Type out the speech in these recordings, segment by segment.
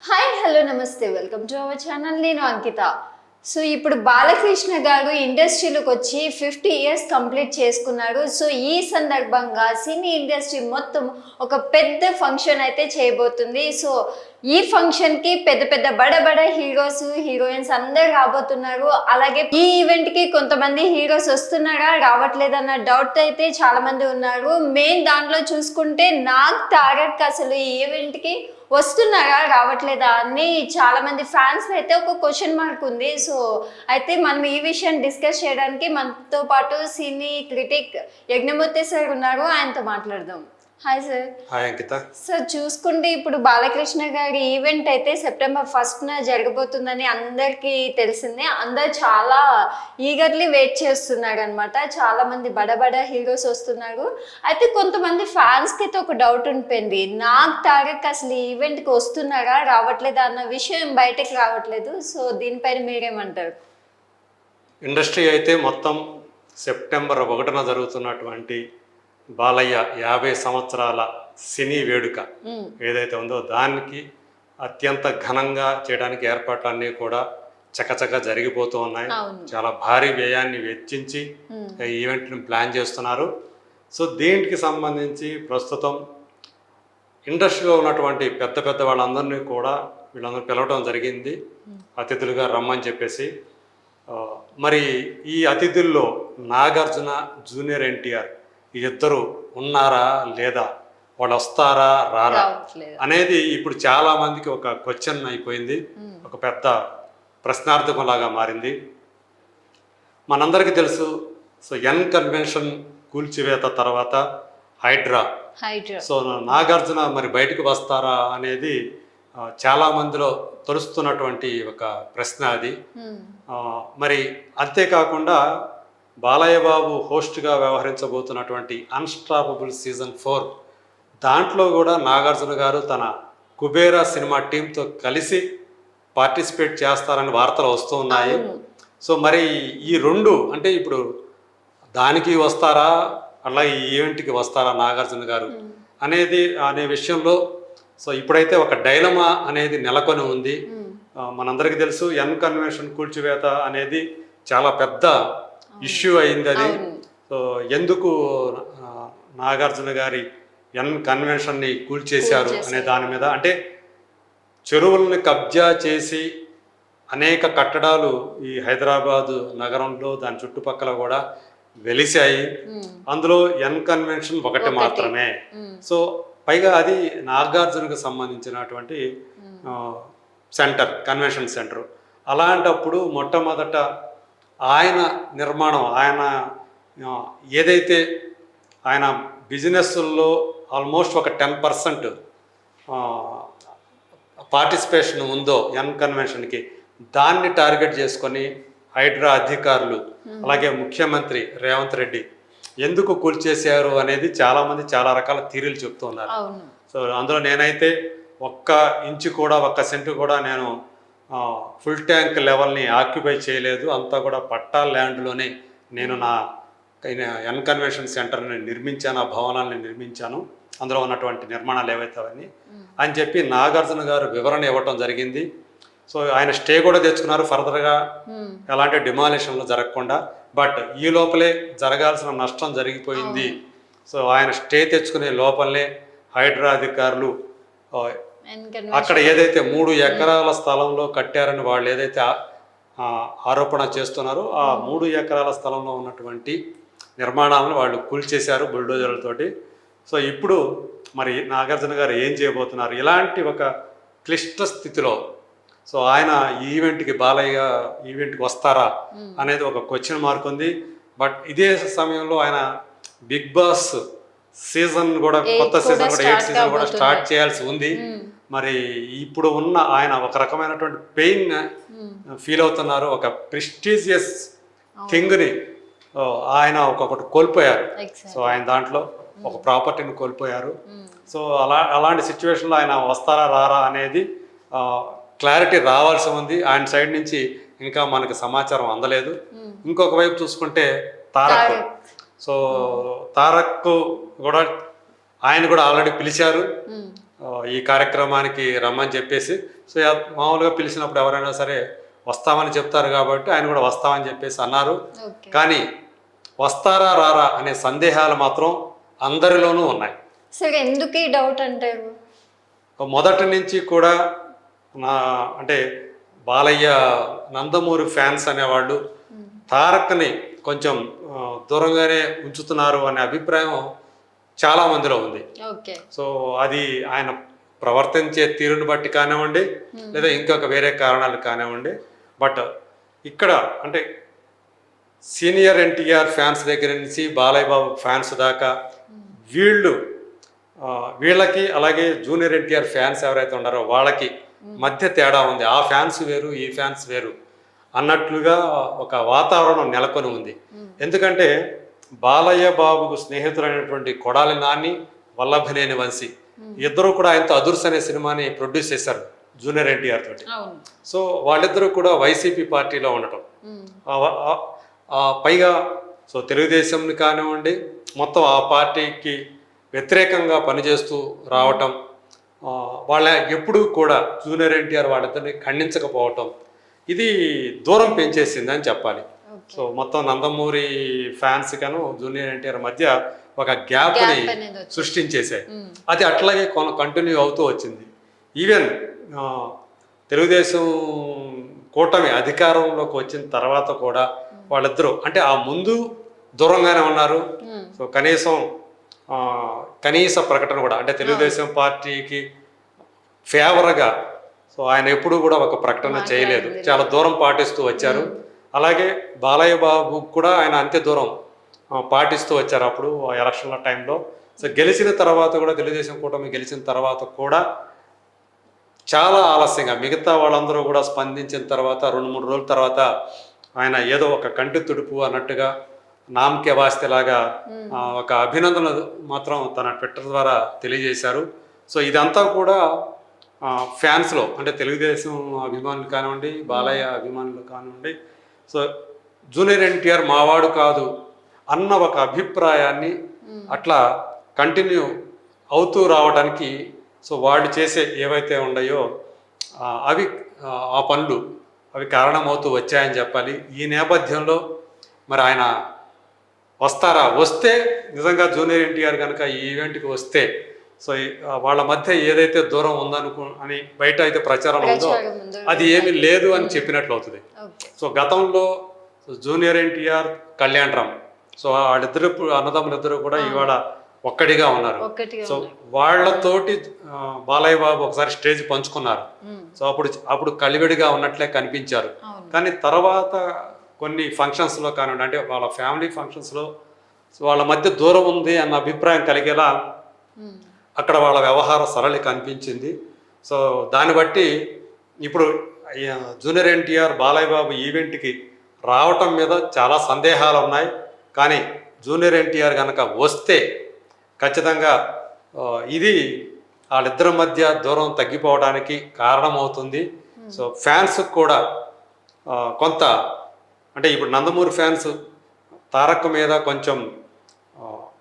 Hi hello నమస్తే welcome to our channel. నేను అంకిత. So ఇప్పుడు బాలకృష్ణ గారు ఇండస్ట్రీలోకి వచ్చి 50 ఇయర్స్ కంప్లీట్ చేసుకున్నారు. సో ఈ సందర్భంగా సినీ ఇండస్ట్రీ మొత్తం ఒక పెద్ద ఫంక్షన్ అయితే చేయబోతుంది. సో ఈ ఫంక్షన్కి పెద్ద పెద్ద బడ హీరోస్ హీరోయిన్స్ అందరు రాబోతున్నారు. అలాగే ఈ ఈవెంట్కి కొంతమంది హీరోస్ వస్తున్నారా రావట్లేదన్న డౌట్ అయితే చాలా మంది ఉన్నారు. మెయిన్ దాంట్లో చూసుకుంటే నాగ్ తారక్ అసలు ఈ ఈవెంట్కి వస్తున్నారా రావట్లేదా అని చాలా మంది ఫ్యాన్స్ అయితే ఒక క్వశ్చన్ మార్క్ ఉంది. సో అయితే మనం ఈ విషయం డిస్కస్ చేయడానికి మనతో పాటు సినీ క్రిటిక్ యజ్ఞమూర్తి సార్ ఉన్నారు. ఆయనతో మాట్లాడదాం. Hi sir. హాయ్ అంకిత. సార్ చూసుకుంటే ఇప్పుడు బాలకృష్ణ గారి ఈవెంట్ అయితే September 1st జరగబోతుందని అందరికీ తెలిసిందే. అందరు చాలా ఈగర్లీ వెయిట్ చేస్తున్నారు అనమాట. చాలా మంది బడ హీరోస్ వస్తున్నారు. అయితే కొంతమంది ఫ్యాన్స్కి అయితే ఒక డౌట్ ఉండిపోయింది, నాగ్ తారక్ అసలు ఈ ఈవెంట్కి వస్తున్నారా రావట్లేదా అన్న విషయం బయటకు రావట్లేదు. సో దీనిపైన మీరేమంటారు? ఇండస్ట్రీ అయితే మొత్తం September 1న జరుగుతున్నటువంటి బాలయ్య 50 సంవత్సరాల సినీ వేడుక ఏదైతే ఉందో దానికి అత్యంత ఘనంగా చేయడానికి ఏర్పాట్లన్నీ కూడా చకచక జరిగిపోతూ ఉన్నాయి. చాలా భారీ వ్యయాన్ని వెచ్చించి ఈ ఈవెంట్ని ప్లాన్ చేస్తున్నారు. సో దీనికి సంబంధించి ప్రస్తుతం ఇండస్ట్రీలో ఉన్నటువంటి పెద్ద వాళ్ళందరినీ కూడా వీళ్ళందరూ పిలవడం జరిగింది అతిథులుగా రమ్మని చెప్పేసి. మరి ఈ అతిథుల్లో నాగార్జున, జూనియర్ ఎన్టీఆర్ ఈ ఇద్దరు ఉన్నారా లేదా, వాళ్ళు వస్తారా రారా అనేది ఇప్పుడు చాలా మందికి ఒక క్వశ్చన్ అయిపోయింది, ఒక పెద్ద ప్రశ్నార్థకం లాగా మారింది. మనందరికీ తెలుసు, సో ఎన్ కన్వెన్షన్ కూల్చివేత తర్వాత హైడ్రా. సో నాగార్జున మరి బయటకు వస్తారా అనేది చాలా మందిలో తొలుస్తున్నటువంటి ఒక ప్రశ్న అది. మరి అంతేకాకుండా బాలయ్య బాబు హోస్ట్గా వ్యవహరించబోతున్నటువంటి అన్స్టాపబుల్ సీజన్ 4 దాంట్లో కూడా నాగార్జున గారు తన కుబేరా సినిమా టీంతో కలిసి పార్టిసిపేట్ చేస్తారని వార్తలు వస్తూ ఉన్నాయి. సో మరి ఈ రెండు అంటే ఇప్పుడు దానికి వస్తారా అలాగే ఈ ఈవెంట్కి వస్తారా నాగార్జున గారు అనే విషయంలో సో ఇప్పుడైతే ఒక డైలమా అనేది నెలకొని ఉంది. మనందరికీ తెలుసు ఎన్ కన్వెన్షన్ కూల్చివేత అనేది చాలా పెద్ద ఇష్యూ అయింది. అది సో ఎందుకు నాగార్జున గారి ఎన్ కన్వెన్షన్ని కూల్చేశారు అనే దాని మీద, అంటే చెరువులను కబ్జా చేసి అనేక కట్టడాలు ఈ హైదరాబాదు నగరంలో దాని చుట్టుపక్కల కూడా వెలిశాయి. అందులో ఎన్ కన్వెన్షన్ ఒకటి మాత్రమే. సో పైగా అది నాగార్జునకు సంబంధించినటువంటి సెంటర్, కన్వెన్షన్ సెంటర్. అలాంటప్పుడు మొట్టమొదట ఆయన నిర్మాణం, ఆయన ఏదైతే ఆయన బిజినెస్లో ఆల్మోస్ట్ ఒక 10% పార్టిసిపేషన్ ఉందో ఎన్ కన్వెన్షన్కి, దాన్ని టార్గెట్ చేసుకొని హైడ్రా అధికారులు అలాగే ముఖ్యమంత్రి రేవంత్ రెడ్డి ఎందుకు కూల్చేశారు అనేది చాలామంది చాలా రకాల థీరీలు చెప్తున్నారు. సో అందులో నేనైతే ఒక్క ఇంచు కూడా, ఒక్క సెంటు కూడా నేను ఫుల్ ట్యాంక్ లెవెల్ని ఆక్యుపై చేయలేదు. అంతా కూడా పట్టా ల్యాండ్లోనే నేను నా ఎన్ కన్వెన్షన్ సెంటర్ని నిర్మించాను, ఆ భవనాన్ని నిర్మించాను, అందులో ఉన్నటువంటి నిర్మాణాలు ఏవైతే అవన్నీ అని చెప్పి నాగార్జున గారు వివరణ ఇవ్వటం జరిగింది. సో ఆయన స్టే కూడా తెచ్చుకున్నారు ఫర్దర్గా ఎలాంటి డిమాలిషన్లు జరగకుండా. బట్ ఈ లోపలే జరగాల్సిన నష్టం జరిగిపోయింది. సో ఆయన స్టే తెచ్చుకునే లోపలే హైడ్రా అధికారులు అక్కడ ఏదైతే 3 ఎకరాల స్థలంలో కట్టారని వాళ్ళు ఏదైతే ఆరోపణ చేస్తున్నారో ఆ 3 ఎకరాల స్థలంలో ఉన్నటువంటి నిర్మాణాలను వాళ్ళు కూల్చేశారు బుల్డోజర్లతోటి. సో ఇప్పుడు మరి నాగార్జున గారు ఏం చేయబోతున్నారు ఇలాంటి ఒక క్లిష్ట స్థితిలో? సో ఆయన ఈ ఈవెంట్కి, బాలయ్య ఈవెంట్కి వస్తారా అనేది ఒక క్వశ్చన్ మార్క్ ఉంది. బట్ ఇదే సమయంలో ఆయన బిగ్ బాస్ సీజన్ కూడా, కొత్త సీజన్ కూడా 8th సీజన్ కూడా స్టార్ట్ చేయాల్సి ఉంది. మరి ఇప్పుడు ఉన్న ఆయన ఒక రకమైనటువంటి పెయిన్ ఫీల్ అవుతున్నారు. ఒక ప్రెస్టీజియస్ థింగ్ని ఆయన ఒకటి కోల్పోయారు. సో ఆయన దాంట్లో ఒక ప్రాపర్టీని కోల్పోయారు. సో అలాంటి సిచ్యువేషన్లో ఆయన వస్తారా రారా అనేది క్లారిటీ రావాల్సి ఉంది. ఆయన సైడ్ నుంచి ఇంకా మనకు సమాచారం అందలేదు. ఇంకొక వైపు చూసుకుంటే తారక్, సో తారక్ కూడా ఆయన కూడా ఆల్రెడీ పిలిచారు. ఈ కార్యక్రమానికి రమ్మని చెప్పేసి సో మామూలుగా పిలిచినప్పుడు ఎవరైనా సరే వస్తామని చెప్తారు కాబట్టి ఆయన కూడా వస్తామని చెప్పేసి అన్నారు. ఓకే. కానీ వస్తారా రారా అనే సందేహాలు మాత్రం అందరిలోనూ ఉన్నాయి. సరే, ఎందుకు ఈ డౌట్ అంటారు? మొదటి నుంచి కూడా అంటే బాలయ్య నందమూరి ఫ్యాన్స్ అనేవాళ్ళు తారక్ని కొంచెం దూరంగానే ఉంచుతున్నారు అనే అభిప్రాయం చాలా మందిలో ఉంది. ఓకే. సో అది ఆయన ప్రవర్తించే తీరుని బట్టి కానివ్వండి, లేదా ఇంకొక వేరే కారణాలు కానివ్వండి. బట్ ఇక్కడ అంటే సీనియర్ ఎన్టీఆర్ ఫ్యాన్స్ దగ్గర నుంచి బాలయ్య బాబు ఫ్యాన్స్ దాకా వీళ్ళకి అలాగే జూనియర్ ఎన్టీఆర్ ఫ్యాన్స్ ఎవరైతే ఉన్నారో వాళ్ళకి మధ్య తేడా ఉంది. ఆ ఫ్యాన్స్ వేరు, ఈ ఫ్యాన్స్ వేరు అన్నట్లుగా ఒక వాతావరణం నెలకొని ఉంది. ఎందుకంటే బాలయ్య బాబుకు స్నేహితులైనటువంటి కొడాలి నాని, వల్లభనేని వంశీ ఇద్దరు కూడా ఆయనతో అదుర్స్ అనే సినిమాని ప్రొడ్యూస్ చేశారు జూనియర్ ఎన్టీఆర్ తోటి. సో వాళ్ళిద్దరూ కూడా వైసీపీ పార్టీలో ఉండటం, పైగా సో తెలుగుదేశంని కానివ్వండి మొత్తం ఆ పార్టీకి వ్యతిరేకంగా పనిచేస్తూ రావటం, వాళ్ళ ఎప్పుడూ కూడా జూనియర్ ఎన్టీఆర్ వాళ్ళిద్దరిని ఖండించకపోవటం, ఇది దూరం పెంచేసింది అని చెప్పాలి. సో మొత్తం నందమూరి ఫ్యాన్స్ కను జూనియర్ ఎన్టీఆర్ మధ్య ఒక గ్యాప్ని సృష్టించేసాయి. అది అట్లాగే కంటిన్యూ అవుతూ వచ్చింది. ఈవెన్ తెలుగుదేశం కూటమి అధికారంలోకి వచ్చిన తర్వాత కూడా వాళ్ళిద్దరూ అంటే ఆ ముందు దూరంగానే ఉన్నారు. సో కనీస ప్రకటన కూడా అంటే తెలుగుదేశం పార్టీకి ఫేవర్గా సో ఆయన ఎప్పుడూ కూడా ఒక ప్రకటన చేయలేదు, చాలా దూరం పాటిస్తూ వచ్చారు. అలాగే బాలయ్య బాబు కూడా ఆయన అంతే దూరం పాటిస్తూ వచ్చారు అప్పుడు ఎలక్షన్ల టైంలో. సో గెలిచిన తర్వాత కూడా తెలుగుదేశం కూటమి గెలిచిన తర్వాత కూడా చాలా ఆలస్యంగా మిగతా వాళ్ళందరూ కూడా స్పందించిన తర్వాత 2-3 రోజుల తర్వాత ఆయన ఏదో ఒక కంటి తుడుపు అన్నట్టుగా నామకే వాస్తేలాగా ఒక అభినందనలు మాత్రం తన ట్విట్టర్ ద్వారా తెలియజేశారు. సో ఇదంతా కూడా ఫ్యాన్స్లో అంటే తెలుగుదేశం అభిమానులు కానివ్వండి, బాలయ్య అభిమానులు కానివ్వండి, సో జూనియర్ ఎన్టీఆర్ మావాడు కాదు అన్న ఒక అభిప్రాయాన్ని అట్లా కంటిన్యూ అవుతూ రావడానికి సో వాళ్ళు చేసే ఏవైతే ఉన్నాయో అవి ఆ పనులు అవి కారణమవుతూ వచ్చాయని చెప్పాలి. ఈ నేపథ్యంలో మరి ఆయన వస్తారా, వస్తే నిజంగా జూనియర్ ఎన్టీఆర్ కనుక ఈ ఈవెంట్కి వస్తే సో వాళ్ళ మధ్య ఏదైతే దూరం అని బయట అయితే ప్రచారం ఉందో అది ఏమీ లేదు అని చెప్పినట్లు అవుతుంది. సో గతంలో జూనియర్ ఎన్టీఆర్, కళ్యాణ్ రామ్ సో వాళ్ళిద్దరు అన్నదమ్ములిద్దరూ కూడా ఇవాళ ఒక్కడిగా ఉన్నారు. సో వాళ్ళతోటి బాలయ్య బాబు ఒకసారి స్టేజ్ పంచుకున్నారు. సో అప్పుడు కలివిడిగా ఉన్నట్లే కనిపించారు. కానీ తర్వాత కొన్ని ఫంక్షన్స్లో కానివ్వండి అంటే వాళ్ళ ఫ్యామిలీ ఫంక్షన్స్లో వాళ్ళ మధ్య దూరం ఉంది అన్న అభిప్రాయం కలిగేలా అక్కడ వాళ్ళ వ్యవహార సరళి కనిపించింది. సో దాన్ని బట్టి ఇప్పుడు జూనియర్ ఎన్టీఆర్ బాలయ్య బాబు ఈవెంట్కి రావటం మీద చాలా సందేహాలు ఉన్నాయి. కానీ జూనియర్ ఎన్టీఆర్ కనుక వస్తే ఖచ్చితంగా ఇది వాళ్ళిద్దరి మధ్య దూరం తగ్గిపోవడానికి కారణమవుతుంది. సో ఫ్యాన్స్ కూడా కొంత అంటే ఇప్పుడు నందమూరి ఫ్యాన్స్ తారక్ మీద కొంచెం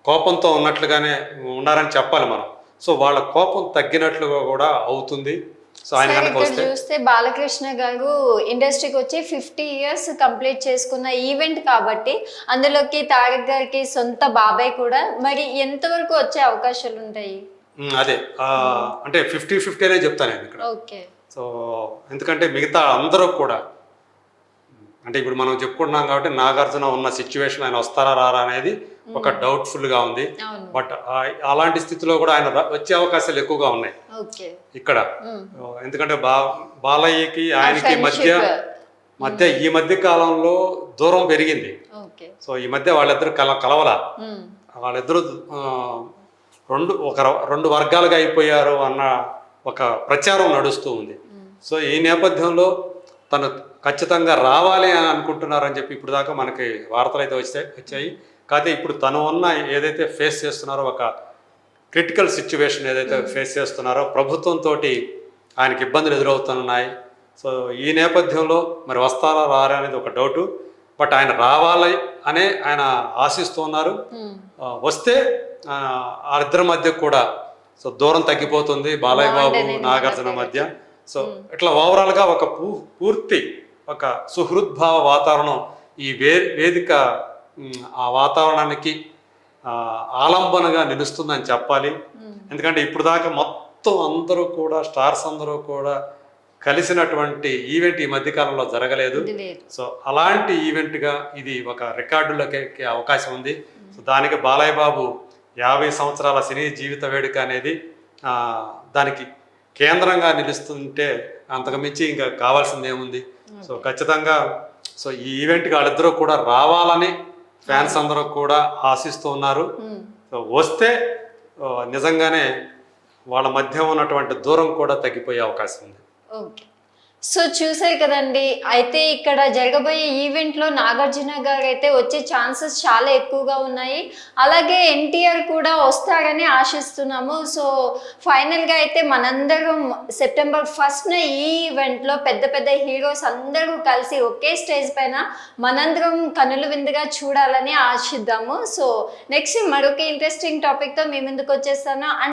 కోపంతో ఉన్నట్లుగానే ఉన్నారని చెప్పాలి మనం. సో వాళ్ళ కోపం తగ్గినట్లుగా కూడా అవుతుంది. సో ఆయన కనుక వస్తే చూస్తే బాలకృష్ణ గారు ఇండస్ట్రీకి వచ్చి 50 years కంప్లీట్ చేసుకున్న ఈవెంట్ కాబట్టి అందులోకి తారక్ గారికి సొంత బాబాయ్ కూడా, మరి ఎంతవరకు వచ్చే అవకాశాలు ఉంటాయి? అదే అంటే 50-50 అనే చెప్తాను నేను ఇక్కడ. ఓకే. సో ఎందుకంటే మిగతా అందరూ కూడా అంటే ఇప్పుడు మనం చెప్పుకుంటున్నాం కాబట్టి నాగార్జున ఉన్న సిచ్యువేషన్ ఆయన వస్తారా రారా అనేది ఒక డౌట్ఫుల్గా ఉంది. బట్ అలాంటి స్థితిలో కూడా ఆయన వచ్చే అవకాశాలు ఎక్కువగా ఉన్నాయి ఇక్కడ. ఎందుకంటే బాలయ్యకి ఆయనకి మధ్య ఈ మధ్య కాలంలో దూరం పెరిగింది. సో ఈ మధ్య వాళ్ళిద్దరు కలవల, వాళ్ళిద్దరు రెండు వర్గాలుగా అయిపోయారు అన్న ఒక ప్రచారం నడుస్తూ ఉంది. సో ఈ నేపథ్యంలో తను ఖచ్చితంగా రావాలి అని అనుకుంటున్నారని చెప్పి ఇప్పుడు దాకా మనకి వార్తలు అయితే వచ్చాయి. కాకపోతే ఇప్పుడు తను ఉన్న ఏదైతే ఫేస్ చేస్తున్నారో ఒక క్రిటికల్ సిచ్యువేషన్ ఏదైతే ఫేస్ చేస్తున్నారో ప్రభుత్వంతో ఆయనకి ఇబ్బందులు ఎదురవుతున్నాయి. సో ఈ నేపథ్యంలో మరి వస్తారా రారా అనేది ఒక డౌటు. బట్ ఆయన రావాలి అనే ఆయన ఆశిస్తున్నారు. వస్తే వాళ్ళిద్దరి మధ్య కూడా సో దూరం తగ్గిపోతుంది బాలయ్య బాబు బాగుండేనండి నాగార్జున మన మధ్య. సో ఇట్లా ఓవరాల్ గా ఒక పూర్తి ఒక సుహృద్భావ వాతావరణం ఈ వేదిక ఆ వాతావరణానికి ఆలంబనగా నిలుస్తుందని చెప్పాలి. ఎందుకంటే ఇప్పుడు దాకా మొత్తం అందరూ కూడా స్టార్స్ అందరూ కూడా కలిసినటువంటి ఈవెంట్ ఈ మధ్యకాలంలో జరగలేదు. ఇది లేదు. సో అలాంటి ఈవెంట్గా ఇది ఒక రికార్డులకి ఎక్కే అవకాశం ఉంది. సో దానికి బాలయ్య బాబు 50 సంవత్సరాల సినీ జీవిత వేడుక అనేది దానికి కేంద్రంగా నిలుస్తుంటే అంతకు మించి ఇంకా కావాల్సింది ఏముంది. సో ఖచ్చితంగా సో ఈ ఈవెంట్కి వాళ్ళిద్దరూ కూడా రావాలని ఫ్యాన్స్ అందరూ కూడా ఆశిస్తూ ఉన్నారు. సో వస్తే నిజంగానే వాళ్ళ మధ్య ఉన్నటువంటి దూరం కూడా తగ్గిపోయే అవకాశం ఉంది. ఓకే, సో చూసారు కదండి. అయితే ఇక్కడ జరగబోయే ఈవెంట్లో నాగార్జున గారు అయితే వచ్చే ఛాన్సెస్ చాలా ఎక్కువగా ఉన్నాయి. అలాగే ఎన్టీఆర్ కూడా వస్తారని ఆశిస్తున్నాము. సో ఫైనల్గా అయితే మనందరం సెప్టెంబర్ 1న ఈ ఈవెంట్లో పెద్ద పెద్ద హీరోస్ అందరూ కలిసి ఒకే స్టేజ్ పైన మనందరం కనుల విందుగా చూడాలని ఆశిద్దాము. సో నెక్స్ట్ మరొక ఇంట్రెస్టింగ్ టాపిక్తో మీ ముందుకు వచ్చేస్తాను.